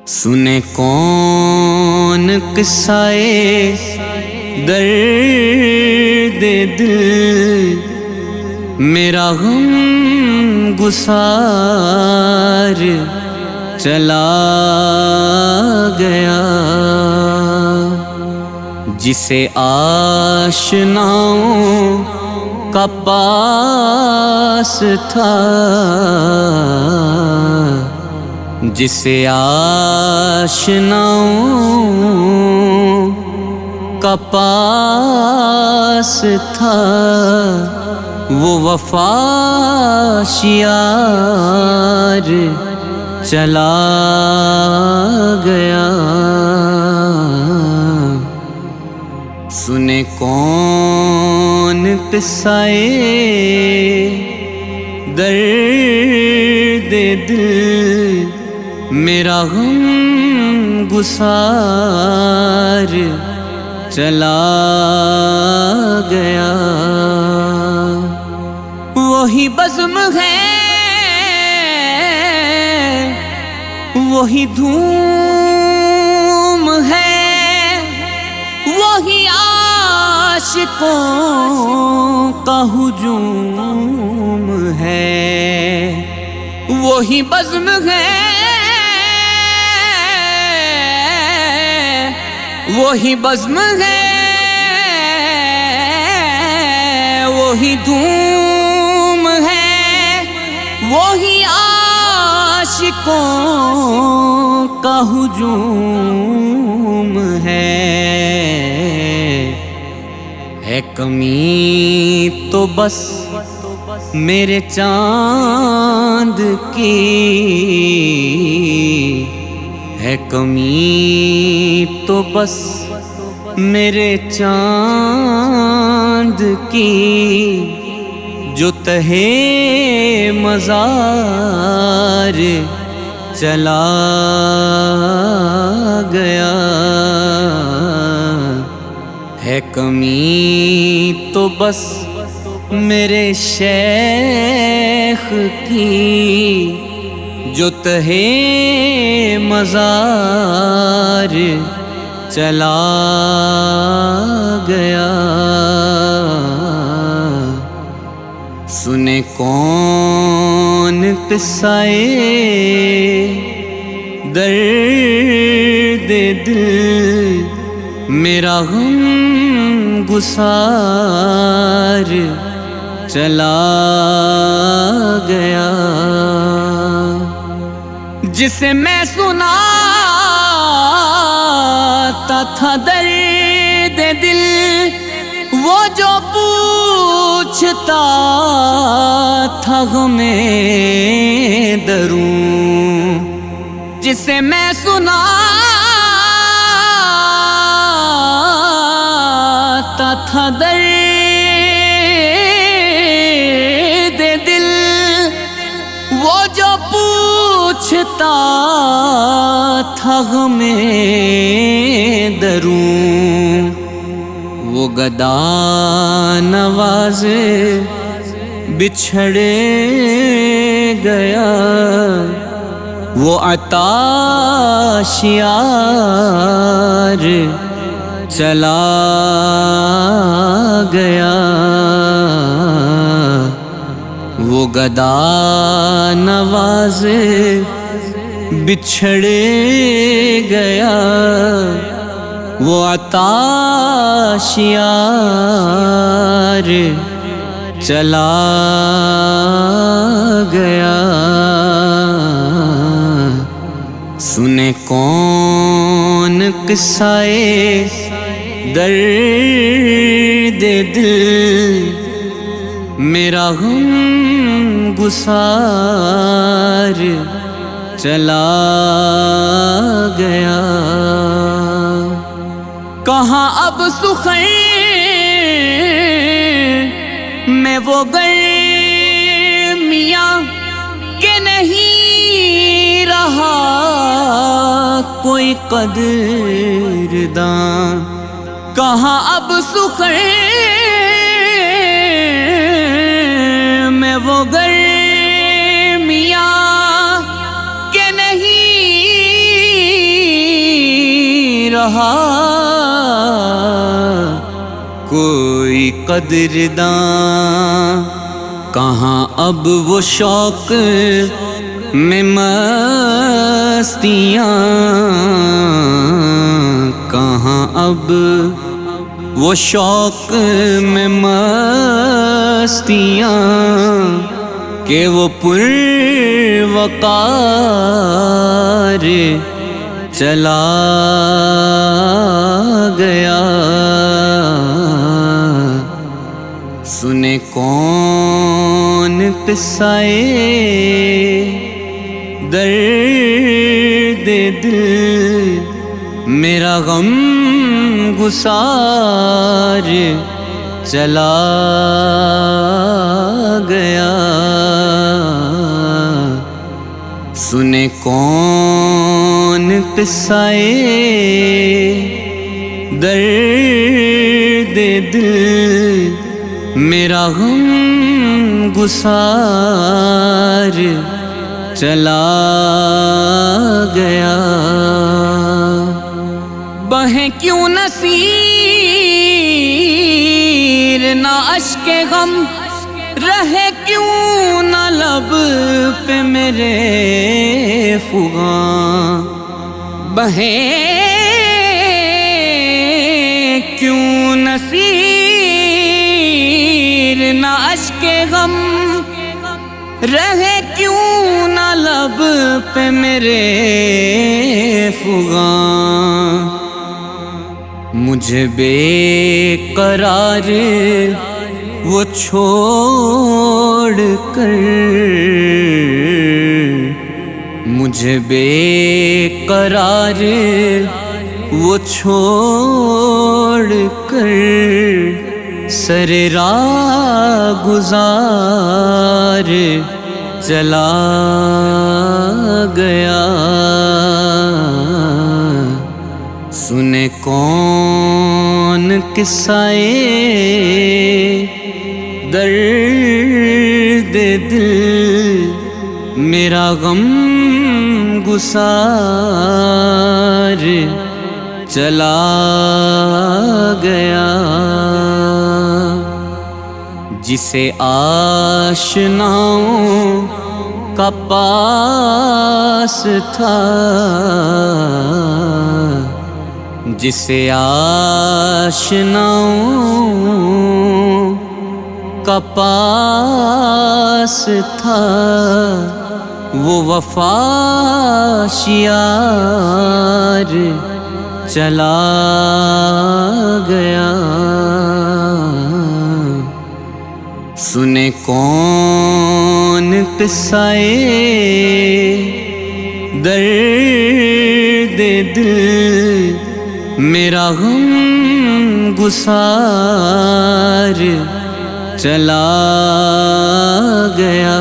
سنے کون قصائے درد دل، میرا غم گسار چلا گیا، جسے آشناؤں کا پاس تھا، جسے آشناؤں کا پاس تھا، وہ وفا شیار چلا گیا۔ سنے کون قصائے درد دل، میرا غم گسار چلا گیا۔ وہی بزم ہے، وہی دھوم ہے، وہی عاشقوں کا ہجوم ہے، وہی بزم ہے، وہی بزم ہے، وہی دھوم ہے، وہی عاشقوں کا ہجوم ہے کمی تو بس میرے چاند کی، ہے کمی تو بس میرے چاند کی، جو تہے مزار چلا گیا، ہے کمی تو بس میرے شیخ کی، جو تہے مزار چلا گیا۔ سنے کون قصائے درد دل، میرا غم گسار چلا گیا، جسے میں سناتا تھا درد دل، وہ جو پوچھتا تھا غم دروں، جسے میں سناتا تھا درد دل، وہ جو پوچھتا تھا غم دروں، وہ گدا نواز بچھڑ گیا، وہ عطا شیار چلا گیا، وہ گدا نواز بچھڑ گیا، وہ عطا شیار چلا گیا۔ سنے کون قصائے درد دل، میرا غم گسار چلا گیا۔ کہاں اب سخن میں وہ گرمیاں کہ نہیں رہا کوئی قدرداں، کہاں اب سخن میں وہ گرمیاں کہ نہیں قدرداں، کہاں اب وہ شوق میں مستیاں، کہاں اب وہ شوق میں مستیاں کہ وہ پروقار چلا گیا۔ سنے کون قصہ درد دل، میرا غم گسار چلا گیا۔ سنے کون قصہ درد دل، میرا غم گسار چلا گیا۔ بہیں کیوں نصیر نہ اشک غم، رہے کیوں نہ لب پہ میرے فغاں، بہیں کیوں نصیر نہ اشک غم، رہے کیوں نہ لب پہ میرے فغاں، مجھے بے قرار وہ چھوڑ کر، مجھے بے قرار وہ چھوڑ کر، سر راہ گزار چلا گیا۔ سنے کون قصہ درد دل، میرا غم گسار چلا گیا۔ جسے آشناؤں کا پاس تھا، جسے آشناؤں کا پاس تھا، وہ وفا شیار چلا گیا۔ سنے کون قصہ درد دل، میرا غم گسار چلا گیا۔